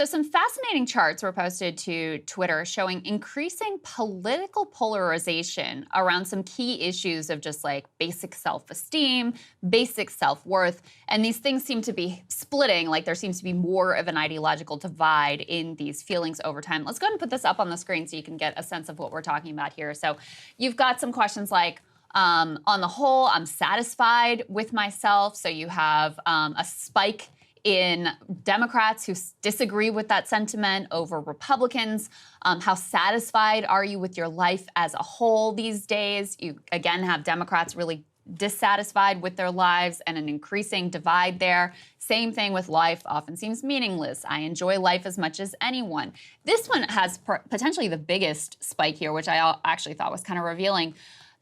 So some fascinating charts were posted to Twitter showing increasing political polarization around some key issues of just like basic self-esteem, basic self-worth, and these things seem to be splitting, like there seems to be more of an ideological divide in these feelings over time. Let's go ahead and put this up on the screen so you can get a sense of what we're talking about here. So you've got some questions like, on the whole, I'm satisfied with myself. So you have a spike in Democrats who disagree with that sentiment over Republicans. How satisfied are you with your life as a whole these days? You, again, have Democrats really dissatisfied with their lives and an increasing divide there. Same thing with life often seems meaningless. I enjoy life as much as anyone. This one has potentially the biggest spike here, which I actually thought was kind of revealing.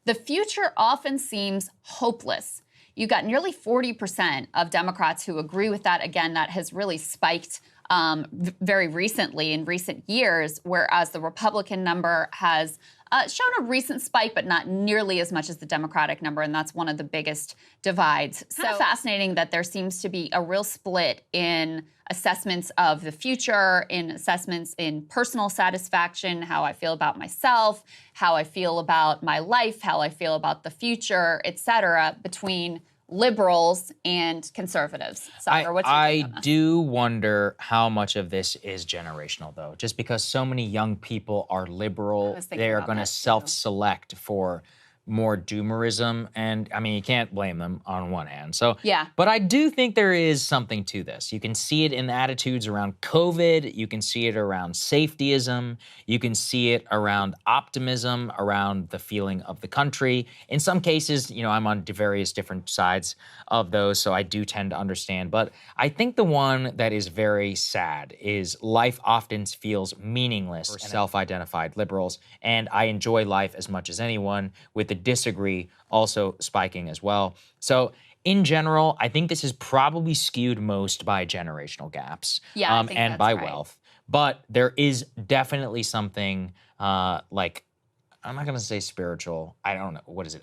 The future often seems hopeless. You got nearly 40% of Democrats who agree with that. Again, that has really spiked very recently in recent years, whereas the Republican number has shown a recent spike, but not nearly as much as the Democratic number, and that's one of the biggest divides. So fascinating that there seems to be a real split in assessments of the future, in assessments in personal satisfaction, how I feel about myself, how I feel about my life, how I feel about the future, et cetera, between liberals and conservatives. Safar, what's your take on this? I do wonder how much of this is generational, though. Just because so many young people are liberal, they are going to self-select for more doomerism. And I mean, you can't blame them on one hand. So, yeah. But I do think there is something to this. You can see it in the attitudes around COVID. You can see it around safetyism. You can see it around optimism, around the feeling of the country. In some cases, you know, I'm on various different sides of those, so I do tend to understand. But I think the one that is very sad is life often feels meaningless for self-identified liberals, and I enjoy life as much as anyone, with the disagree also spiking as well. So in general, I think this is probably skewed most by generational gaps and by wealth. But there is definitely something like, I'm not going to say spiritual. I don't know. What is it?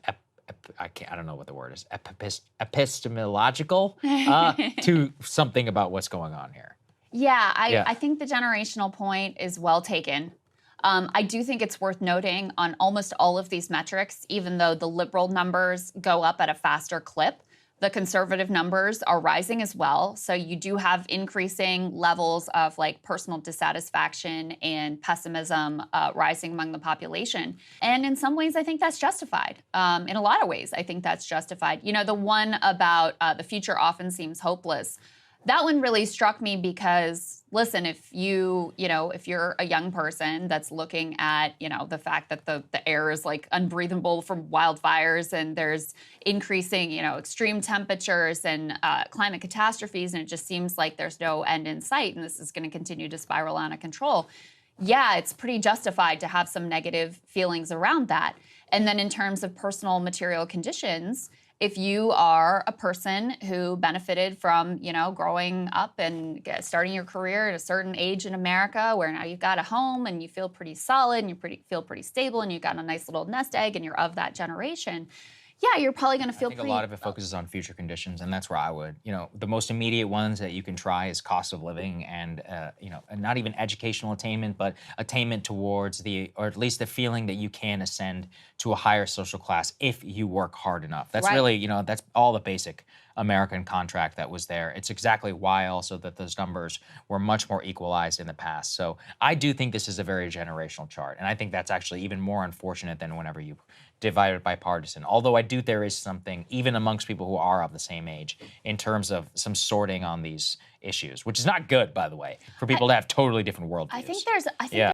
I don't know what the word is. Epistemological to something about what's going on here. Yeah, I think the generational point is well taken. I do think it's worth noting on almost all of these metrics, even though the liberal numbers go up at a faster clip, the conservative numbers are rising as well. So you do have increasing levels of like personal dissatisfaction and pessimism rising among the population. And in some ways, I think that's justified. In a lot of ways, I think that's justified. You know, the one about the future often seems hopeless. That one really struck me because, listen, if you're a young person that's looking at, you know, the fact that the air is like unbreathable from wildfires and there's increasing, you know, extreme temperatures and climate catastrophes, and it just seems like there's no end in sight and this is going to continue to spiral out of control. Yeah, it's pretty justified to have some negative feelings around that. And then in terms of personal material conditions, if you are a person who benefited from, you know, growing up and starting your career at a certain age in America, where now you've got a home and you feel pretty solid and you feel pretty stable and you've got a nice little nest egg and you're of that generation, yeah, you're probably going to feel I think a lot of it focuses on future conditions, and that's where I would, you know, the most immediate ones that you can try is cost of living and, you know, and not even educational attainment, but attainment towards or at least the feeling that you can ascend to a higher social class if you work hard enough. That's really, you know, that's all the basic American contract that was there. It's exactly why also that those numbers were much more equalized in the past. So I do think this is a very generational chart, and I think that's actually even more unfortunate than whenever you divide it by partisan. Although I do, there is something, even amongst people who are of the same age, in terms of some sorting on these issues, which is not good, by the way, for people to have totally different worldviews. I think